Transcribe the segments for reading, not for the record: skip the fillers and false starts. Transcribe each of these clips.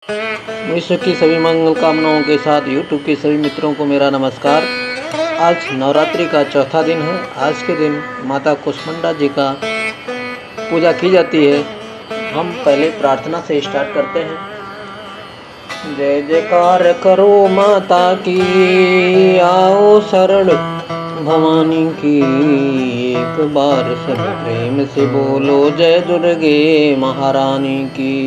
विश्व की सभी मंगल कामनाओं के साथ यूट्यूब के सभी मित्रों को मेरा नमस्कार। आज नवरात्रि का चौथा दिन है। आज के दिन माता कुष्मांडा जी का पूजा की जाती है। हम पहले प्रार्थना से स्टार्ट करते हैं। जय जयकार करो माता की, आओ शरण भवानी की, एक बार सब प्रेम से बोलो जय दुर्गे महारानी की।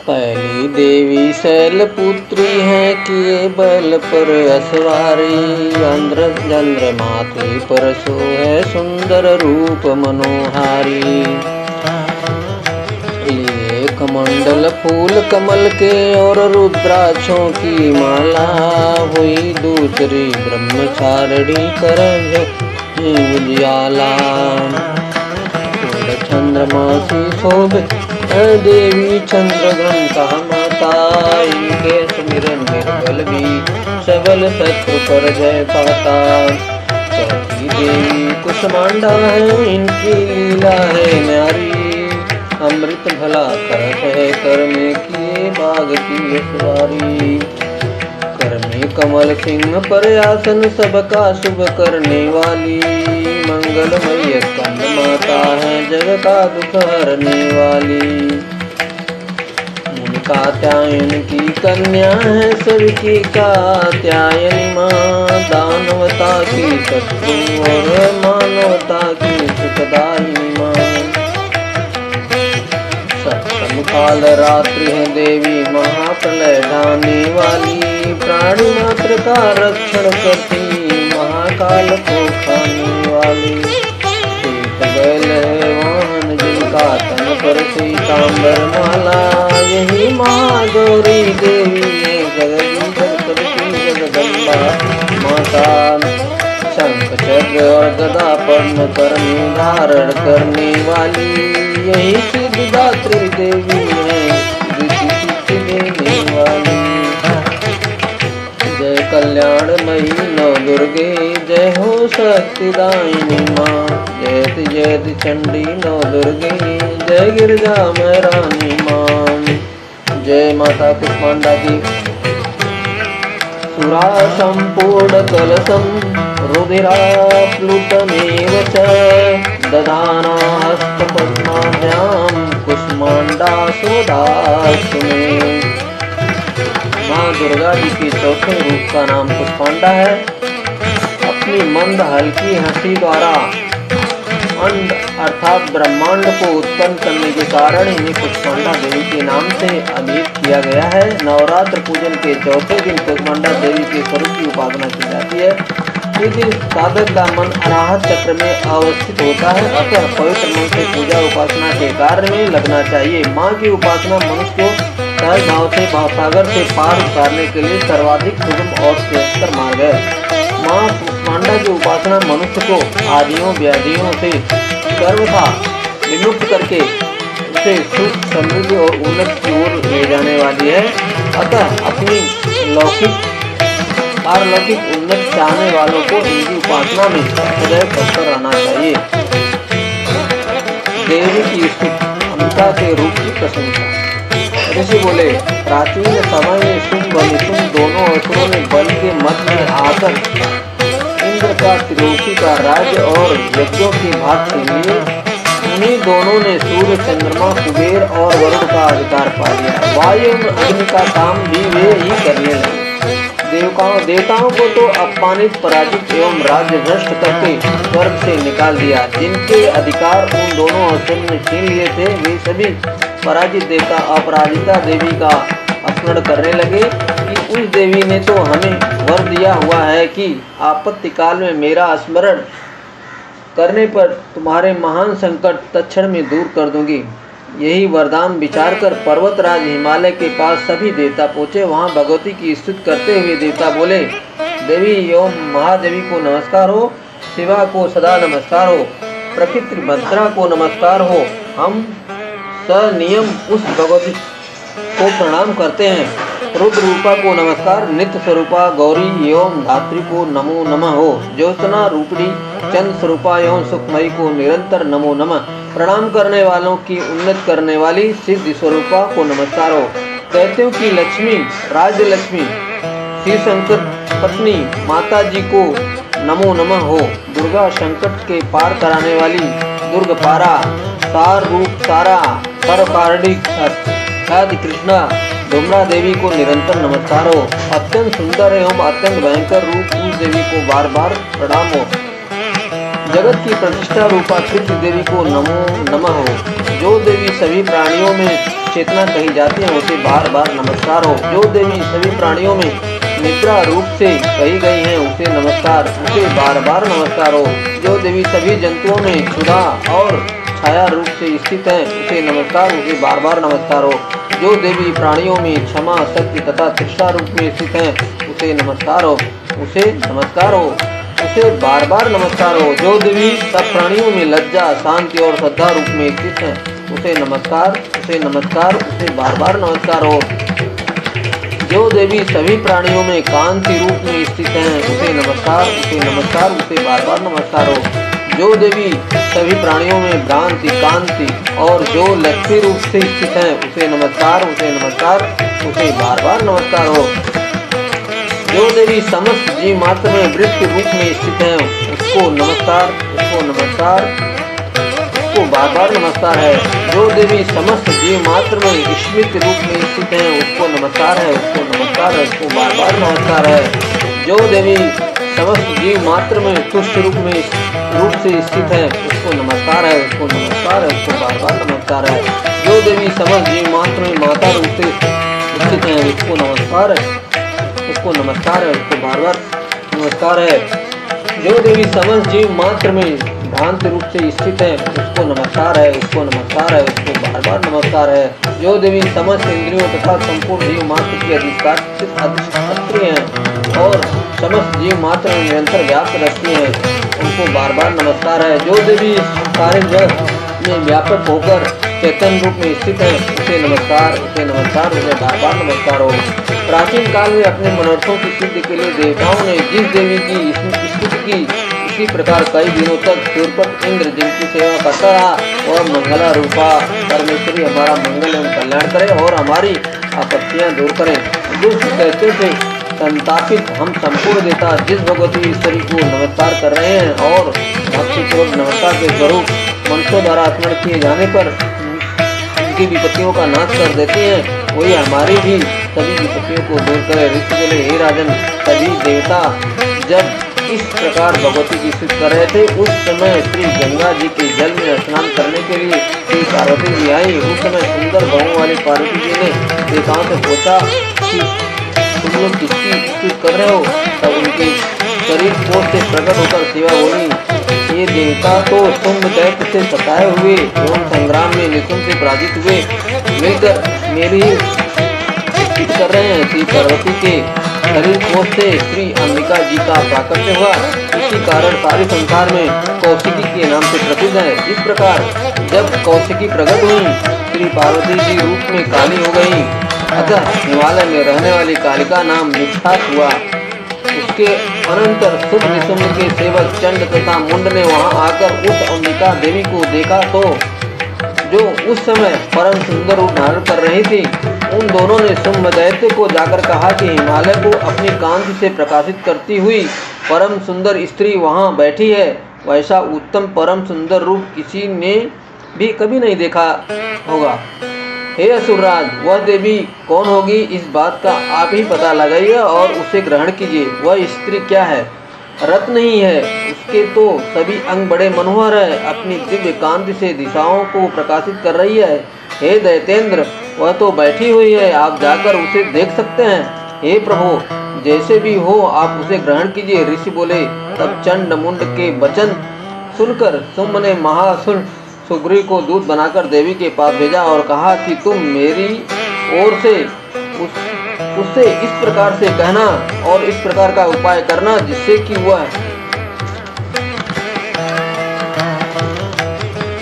पहली देवी शैलपुत्री है, किए बल पर असवारी, चंद्र माथे पर सोहे सुंदर रूप मनोहारी। लिए कमंडल फूल कमल के और रुद्राक्षों की माला, हुई दूसरी ब्रह्मचारिणी कर उजियाला। चंद्रमा सी शोभित देवी चंद्र घंटा माता, इनके सुमिरन निर्बल भी सबल शत्रु पर जय पाता। चौथी देवी कुष्मांडा है, इनकी लीला है न्यारी, अमृत भला करत है कर में किए बाग की सवारी। कर में कमल सिंह पर आसन सबका शुभ करने वाली, मंगलमय स्कंद माता है जग का दुख हरने वाली। कात्यायन की कन्या है सबकी कात्यायनी माँ, दानवता की शत्रु और मानवता की सुखदायिनी माँ। सप्तम काल रात्रि है देवी महाप्रलय ढाने वाली, प्राणी मात्र का रक्षण करती महाकाल को खाने वाली। बैल है वाहन जिनका तन पर पीतांबर माला, यही महागौरी देवी है जगदम्बा माता। शंख चक्र और गदा पद्म कर में धारण करने वाली, यही सिद्धिदात्री देवी है सिद्धि देने वाली। जय कल्याणमयी नौ दुर्गे, जय हो शक्तिदायिनी माँ। जयति जयति चंडी नौ दुर्गे, जय गिरजा महारानी माँ। जय माता कुष्मांडा की। सुरा संपूर्ण कलशम रुधिराप्लुतमेव च, दधाना हस्त पद्माभ्यां कुष्मांडा सोदास्तु मे। माँ दुर्गा जी के चौथे रूप का नाम कुष्मांडा है। अपनी मंद हल्की हंसी द्वारा अंड अर्थात ब्रह्मांड को उत्पन्न करने के कारण इन्हें कुष्मांडा देवी के नाम से अभिहित किया गया है। नवरात्र पूजन के चौथे दिन कुष्मांडा देवी के स्वरूप की उपासना की जाती है। इस दिन साधक का मन अनाहत चक्र में अवस्थित होता है, अतः पवित्र मन से पूजा उपासना के कार्य में लगना चाहिए। माँ की उपासना मनुष्य को सहज भाव से भावसागर से पार उतारने के लिए सर्वाधिक सुगम और श्रेष्ठतर मार्ग है। माँ कुष्मांडा की उपासना मनुष्य को आदियों व्याधियों से सर्वथा विमुक्त करके उसे सुख समृद्धि और उन्नति की ओर ले जाने वाली है। अतः अपनी लौकिक पारलौकिक उन्नति चाहने वालों को इनकी उपासना में सदैव तत्पर रहना चाहिए। देवी की स्तुति, अम्बिका के रूप की प्रशंसा। ऋषि बोले, प्राचीन समय में शुंभ व निशुंभ दोनों असुरों ने बल के मध्य में आकर इंद्र का त्रिलोकी का राज्य और यज्ञों की भाग छीन लिए। उन्हीं दोनों ने सूर्य चंद्रमा कुबेर और वरुण का अधिकार पा लिया। वायु अग्नि का काम भी वे ही करने लगे। देवताओं को तो अपमानित पराजित एवं राज्य भ्रष्ट करके स्वर्ग से निकाल दिया। जिनके अधिकार उन दोनों असुरों ने छीन लिए थे, वे सभी पराजित देवता अपराजिता देवी का स्मरण करने लगे कि उस देवी ने तो हमें वर दिया हुआ है कि आपत्ति काल में मेरा स्मरण करने पर तुम्हारे महान संकट तत्क्षण में दूर कर दूंगी। यही वरदान विचार कर पर्वतराज हिमालय के पास सभी देवता पहुँचे। वहाँ भगवती की स्तुति करते हुए देवता बोले, देवी एवं महादेवी को नमस्कार हो, शिवा को सदा नमस्कार हो, प्रकृति भद्रा को नमस्कार हो। हम सनियम उस भगवती को प्रणाम करते हैं। रुद्र रूपा को नमस्कार, नित्य स्वरूपा गौरी एवं धात्री को नमो नमः हो, ज्योत्सना रूपणी चंद्र स्वरूपा एवं सुखमयी को निरंतर नमो नमः। प्रणाम करने वालों की उन्नत करने वाली सिद्ध स्वरूपा को नमस्कार हो। दैत्यों की लक्ष्मी राज्य लक्ष्मी श्री शंकर पत्नी माता जी को नमो नमः हो। दुर्गा संकट के पार कराने वाली दुर्ग पारा सार रूप सारा परपारणी ख्याति कृष्णा डुमरा देवी को निरंतर नमस्कार हो। अत्यंत सुंदर एवं अत्यंत भयंकर रूप उस देवी को बार बार प्रणाम हो। जगत की प्रतिष्ठा रूपा कृष्ण देवी को नमो नमः हो। जो देवी सभी प्राणियों में चेतना कही जाती है उसे बार बार नमस्कार हो। जो देवी सभी प्राणियों में निद्रा रूप से कही गई है उसे नमस्कार, उसे बार बार नमस्कार हो। जो देवी सभी जंतुओं में क्षुधा और छाया रूप से स्थित है उसे नमस्कार, उसे बार बार नमस्कार हो। जो देवी प्राणियों में क्षमा शक्ति तथा तृष्णा रूप में स्थित है उसे नमस्कार हो, उसे नमस्कार हो, उसे बार बार नमस्कार हो। जो देवी सब प्राणियों में लज्जा शांति और श्रद्धा रूप में स्थित है उसे नमस्कार, उसे नमस्कार, उसे बार बार नमस्कार हो। जो देवी सभी प्राणियों में कांति रूप में स्थित है उसे नमस्कार, उसे नमस्कार, उसे बार बार नमस्कार हो। जो देवी सभी प्राणियों में भ्रांति कांति और जो लक्ष्मी रूप से स्थित है उसे नमस्कार, उसे नमस्कार, उसे बार बार नमस्कार हो। जो देवी समस्त जीव मात्र में वृत्ति रूप में स्थित है उसको नमस्कार, उसको नमस्कार, उसको बार बार नमस्कार है। जो देवी समस्त जीव मात्र में स्मृत रूप में स्थित है उसको नमस्कार है, उसको नमस्कार है, उसको बार बार नमस्कार है। जो देवी समस्त जीव मात्र में तुष्ट रूप से स्थित है उसको नमस्कार है, उसको नमस्कार है, उसको बार बार नमस्कार है। जो देवी समस्त जीव मात्र में माता रूप से स्थित है उसको नमस्कार है, उसको नमस्कार है, उसको बार बार नमस्कार है। जो देवी समस्त जीव मात्र में भ्रांत रूप से स्थित है उसको नमस्कार है, उसको नमस्कार है, उसको बार बार नमस्कार है। जो देवी समस्त इंद्रियों तथा संपूर्ण जीव मात्र की अधिष्ठात्री है और समस्त जीव मात्र में निरंतर व्याप्त रहती है उनको बार बार नमस्कार है। जो देवी सारे जगत में व्यापक होकर चैतन्य रूप में स्थित है उसे नमस्कार, उसे नमस्कार, उसे बार बार नमस्कार हो। प्राचीन काल में अपने मनोरथों की सिद्धि के लिए देवताओं ने जिस देवी की स्तुति की इसी प्रकार कई दिनों तक सूर्यपत इंद्र जिनकी सेवा करता रहा वह मंगला रूपा परमेश्वरी हमारा मंगल एवं कल्याण करे और हमारी आपत्तियां दूर करें। दुष्ट कहते थे संतापित हम संपूर्ण देता जिस भगवती ईश्वरी को नमस्कार कर रहे हैं और भक्तिपूर्वक नमस्कार के स्वरूप मनुष्यों द्वारा स्मरण किए जाने पर उनकी विपत्तियों का नाश कर देते हैं वही हमारी भी सभी विपत्तियों को दूर करे। ऋषि बोले हे राजन, सभी देवता जब इस प्रकार भगवती की स्तुति कर रहे थे उस समय श्री गंगा जी के जल में स्नान करने के लिए श्री पार्वती जी आई। उस समय सुंदर बहुओं वाली पार्वती जी ने देवताओं से पूछा कि तुम लोग किसकी स्तुति कर रहे हो? तब उनके शरीर कोष से प्रकट होकर शिवा बोली, ये देवता तो शुंभ दैत्य से सताए हुए एवं संग्राम में निशुंभ से पराजित हुए मिलकर मेरी स्तुति कर रहे हैं। श्री पार्वती के शरीर कोष से श्री अंबिका जी का प्राकट्य हुआ, इसी कारण सारे संसार में कौशिकी के नाम से प्रसिद्ध है। इस प्रकार जब कौशिकी प्रकट हुई श्री पार्वती जी रूप में काली हो गई, अतः हिमालय में रहने वाली कालिका नाम निष्ठात हुआ। उसके अनंतर शुभ निशुंभ के सेवक चंड तथा मुंड ने वहां आकर उस अंबिका देवी को देखा तो जो उस समय परम सुंदर रूप धारण कर रही थी। उन दोनों ने शुंभ दैत्य को जाकर कहा कि हिमालय को अपनी कांति से प्रकाशित करती हुई परम सुंदर स्त्री वहां बैठी है, वैसा उत्तम परम सुंदर रूप किसी ने भी कभी नहीं देखा होगा। हे असुरराज, वह देवी कौन होगी इस बात का आप ही पता लगाइए और उसे ग्रहण कीजिए। वह स्त्री क्या है? रत्न नहीं है, उसके तो सभी अंग बड़े मनोहर है, अपनी दिव्य कांति से दिशाओं को प्रकाशित कर रही है। हे दैतेंद्र, वह तो बैठी हुई है, आप जाकर उसे देख सकते हैं। हे प्रभु, जैसे भी हो आप उसे ग्रहण कीजिए। ऋषि बोले। तब चंड मुंड के वचन सुनकर शुंभ ने महासुर सुग्रीव को दूत बनाकर देवी के पास भेजा और कहा कि तुम मेरी ओर से उससे इस प्रकार से कहना और इस प्रकार का उपाय करना जिससे कि वह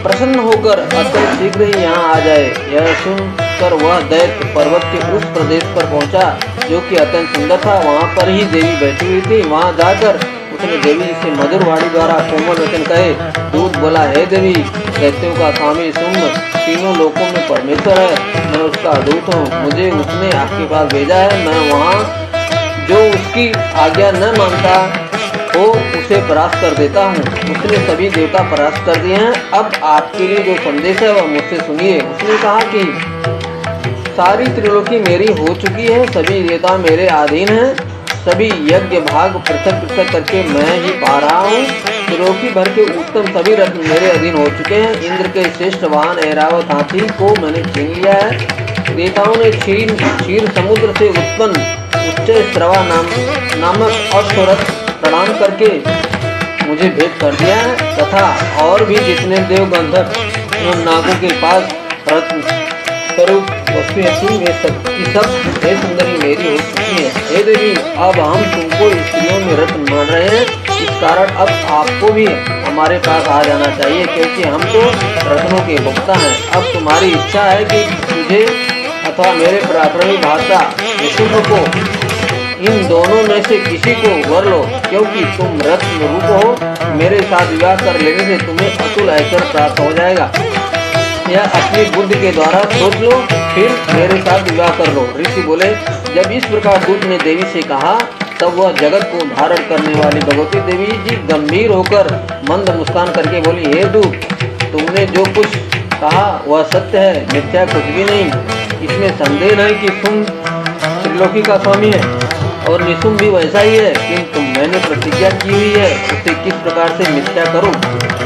प्रसन्न होकर अत्यंत शीघ्र ही यहाँ आ जाए। यह सुनकर वह दैत्य पर्वत के उस प्रदेश पर पहुंचा जो कि अत्यंत सुंदर था। वहां पर ही देवी बैठी हुई थी। वहां जाकर उसने देवी से मधुर वाणी द्वारा कोमल वचन कहे। दूत बोला, हे देवी, दैत्यों का स्वामी शुंभ तीनों लोकों में परमेश्वर है, मैं उसका दूत हूँ। मुझे उसने आपके पास भेजा है। मैं वहाँ जो उसकी आज्ञा न मानता हो उसे परास्त कर देता हूँ। उसने सभी देवता परास्त कर दिए हैं। अब आपके लिए जो संदेश है वह मुझसे सुनिए। उसने कहा कि सारी त्रिलोकी मेरी हो चुकी है, सभी देवता मेरे अधीन हैं, सभी यज्ञ भाग पृथक पृथक करके मैं ही पा रहा हूँ। त्रिलोकी भर के उत्तम सभी रत्न मेरे अधीन हो चुके हैं। इंद्र के श्रेष्ठ वाहन ऐरावत हाथी को मैंने छीन लिया है। देवताओं ने क्षीर समुद्र से उत्पन्न उच्च स्रवा नामक अश्वरथ प्रणाम करके मुझे भेंट कर दिया है, तथा और भी जितने देव गंधर्व एवं नागों के पास रत्न स्वरूप वस्तुएं थी वे सब हे सुंदरी मेरी हो चुकी है। हे देवी, अब हम तुमको स्त्रियों में रत्न मान रहे हैं, इस कारण अब आपको भी हमारे पास आ जाना चाहिए, क्योंकि हम तो रत्नों के भुक्ता हैं। अब तुम्हारी इच्छा है कि तुझे अथवा मेरे पराक्रमी भ्राता निशुंभ को, इन दोनों में से किसी को वर लो, क्योंकि तुम रत्न रूप हो। मेरे साथ विवाह कर लेने से तुम्हें अतुल ऐश्वर्य प्राप्त हो जाएगा। यह अपनी बुद्धि के द्वारा सोच लो, फिर मेरे साथ विवाह कर लो। ऋषि बोले, जब इस प्रकार दूत ने देवी से कहा, तब वह जगत को धारण करने वाली भगवती देवी जी गंभीर होकर मंद मुस्कान करके बोली, हे दूत, तुमने जो कुछ कहा वह सत्य है, मिथ्या कुछ भी नहीं। इसमें संदेह नहीं कि तुम त्रिलोकी का स्वामी है और निशुंभ भी वैसा ही है, किंतु मैंने प्रतिज्ञा की हुई है, उसे किस प्रकार से मिथ्या करूं।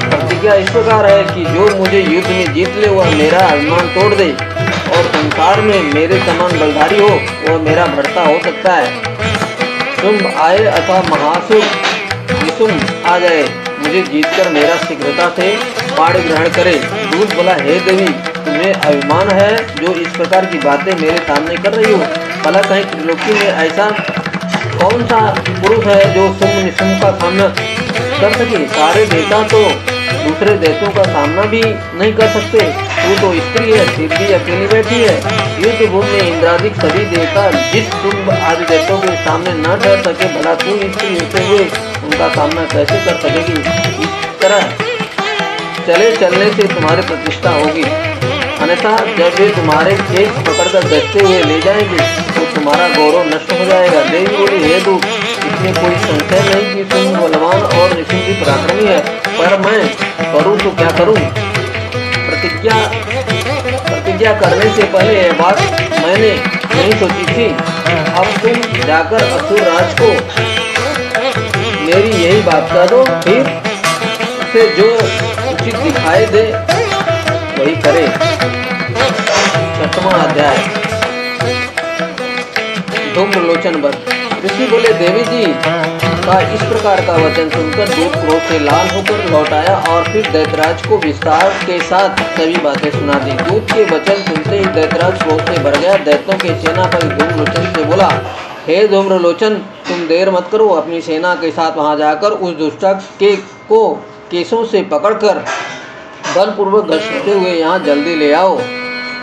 प्रतिज्ञा इस प्रकार है कि जो मुझे युद्ध में जीत ले वह मेरा अभिमान तोड़ दे, और संसार में मेरे समान बलधारी हो वह मेरा भर्ता हो सकता है। शुंभ आए अथवा महासुर निशुंभ आ जाए, मुझे जीतकर मेरा शीघ्रता से पाणी ग्रहण करे। दूत बोला, हे देवी, तुम्हें अभिमान है जो इस प्रकार की बातें मेरे सामने कर रही हो। भला कहीं त्रिलोकी में ऐसा कौन सा पुरुष है जो शुंभ निशुंभ का सामना कर सके। सारे देवता तो दूसरे देवताओं का सामना भी नहीं कर सकते, तू तो स्त्री है, फिर भी अकेली बैठी है। युद्ध भूमि में इंद्रादिक सभी देवता जिस शुंभ आदि देवताओं के सामने न डर सके, भला तू स्त्री होते हुए उनका सामना कैसे कर सकेगी। इस तरह चलने से तुम्हारी प्रतिष्ठा होगी, अन्यथा जब वे तुम्हारे केस पकड़कर दसते हुए ले जाएंगे तो तुम्हारा गौरव नष्ट हो जाएगा। देवी बोली, हे दूत, इसमें कोई संशय नहीं कि तुम बलवान और निशुंभ भी पराक्रमी है, पर मैं करूं तो क्या करूं। प्रतिज्ञा करने से पहले यह बात मैंने नहीं सोची थी। अब तुम जाकर असुर राज को मेरी यही बात कह दो, फिर उसे जो उचित दिखाई दे वही करे। 6वां अध्याय, धूम्रलोचन वध। ऋषि बोले, देवी जी का इस प्रकार का वचन सुनकर दूत क्रोध से लाल होकर लौट आया और फिर दैत्यराज को विस्तार के साथ सभी बातें सुना दी। दूत के वचन सुनते ही दैत्यराज क्रोध से भर गया। दैत्यों के सेनापति धूम्रलोचन से बोला, हे धूम्रलोचन, तुम देर मत करो, अपनी सेना के साथ वहां जाकर उस दुष्टा को केसों से पकड़कर बलपूर्वक घसीटते हुए यहाँ जल्दी ले आओ।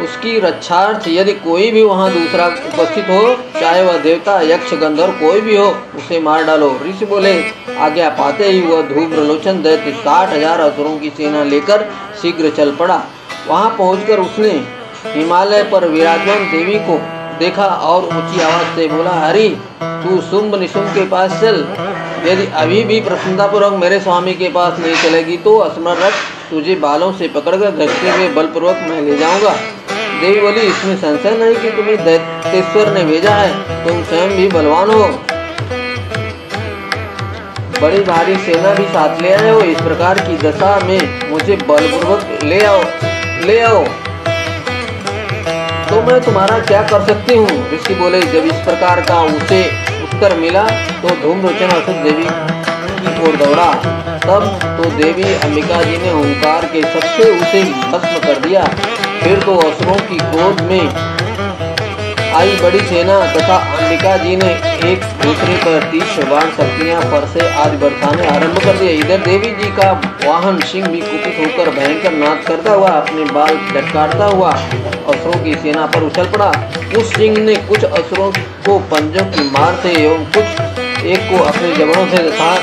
उसकी रक्षार्थ यदि कोई भी वहाँ दूसरा उपस्थित हो, चाहे वह देवता यक्ष गंधर्व कोई भी हो, उसे मार डालो। ऋषि बोले, आज्ञा पाते ही वह धूम्रलोचन दैत्य 60,000 असुरों की सेना लेकर शीघ्र चल पड़ा। वहाँ पहुंचकर उसने हिमालय पर विराजमान देवी को देखा और ऊंची आवाज से बोला, हरि, तू शुंभ निशुंभ के पास चल। यदि अभी भी प्रसन्नतापूर्वक मेरे स्वामी के पास नहीं चलेगी तो असमर्थ तुझे बालों से पकड़कर धक्के हुए बलपूर्वक मैं ले जाऊंगा। देवी बोली, इसमें संशय नहीं कि तुम्हें दैत्येश्वर ने भेजा है, तुम स्वयं भी बलवान हो, बड़ी भारी सेना भी साथ ले आए हो। इस प्रकार की दशा में मुझे बलपूर्वक ले आओ तो मैं तुम्हारा क्या कर सकती हूँ। ऋषि बोले, जब इस प्रकार का उसे उत्तर मिला तो धूम्रलोचन असुर देवी की ओर दौड़ा। तब तो देवी अंबिका जी ने ओंकार के सबसे उसे भस्म कर दिया। फिर तो असुरों की क्रोध में आई बड़ी सेना तथा अंबिका जी ने एक दूसरे पर तीक्ष्ण बाण शक्तियां परसे आदि बरसाने आरंभ कर दिए। इधर देवी जी का वाहन सिंह भी कुपित होकर भयंकर नाद करता हुआ अपने बाल लटकारता हुआ असुरों की सेना पर उछल पड़ा। उस सिंह ने कुछ असुरों को पंजों की मार से एवं कुछ एक को अपने जबड़ों से तथा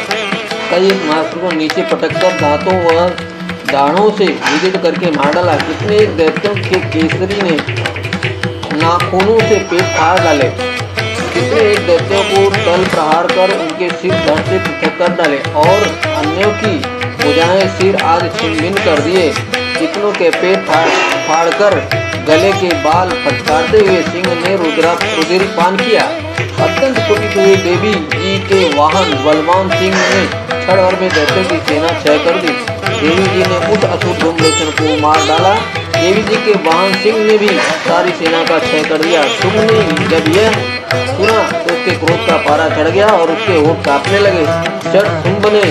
कई महाराष्ट्र को नीचे पटककर दांतों व दाढ़ों से विदित करके मार डाला। कितने एक दैत्यों के केसरी ने नाखूनों से पेट फाड़ डाले। कितने एक दैत्यों को तल प्रहार कर उनके सिर धड़ से पृथक कर डाले और अन्यों की भुजाएं सिर आदि छिन्न कर दिए। कितनों के पेट फाड़कर गले के बाल फटकारते हुए सिंह ने रुधिर पान किया। अत्यंत कुपित हुए देवी जी के वाहन बलवान सिंह ने क्षण भर में दैत्यों की सेना क्षय कर दी। देवी जी ने उस असुर धूम्रलोचन को मार डाला। देवी जी के वाहन सिंह ने भी सारी सेना का क्षय कर दिया। शुंभ ने जब यह सुना तो उसके क्रोध का पारा चढ़ गया और उसके होठ कांपने लगे। जब शुंभ ने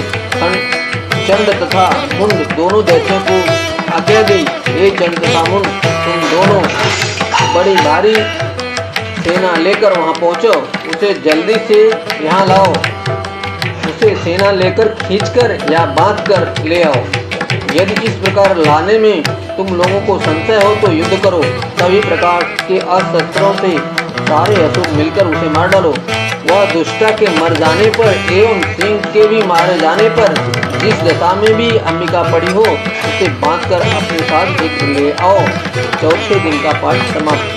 चंड तथा मुंड दोनों दैत्यों को आज्ञा दी, हे चंड तथा मुंड, तुम दोनों बड़ी भारी सेना लेकर वहां पहुंचो, उसे जल्दी से यहाँ लाओ, उसे सेना लेकर खींचकर या बांधकर ले आओ। यदि इस प्रकार लाने में तुम लोगों को संशय हो तो युद्ध करो। सभी प्रकार के अस्त्रों से सारे असुर मिलकर उसे मार डालो। वह दुष्टा के मर जाने पर एवं सिंह के भी मारे जाने पर जिस दशा में भी अंबिका पड़ी हो उसे बांधकर अपने साथ ले आओ। चौथे दिन का पाठ समाप्त।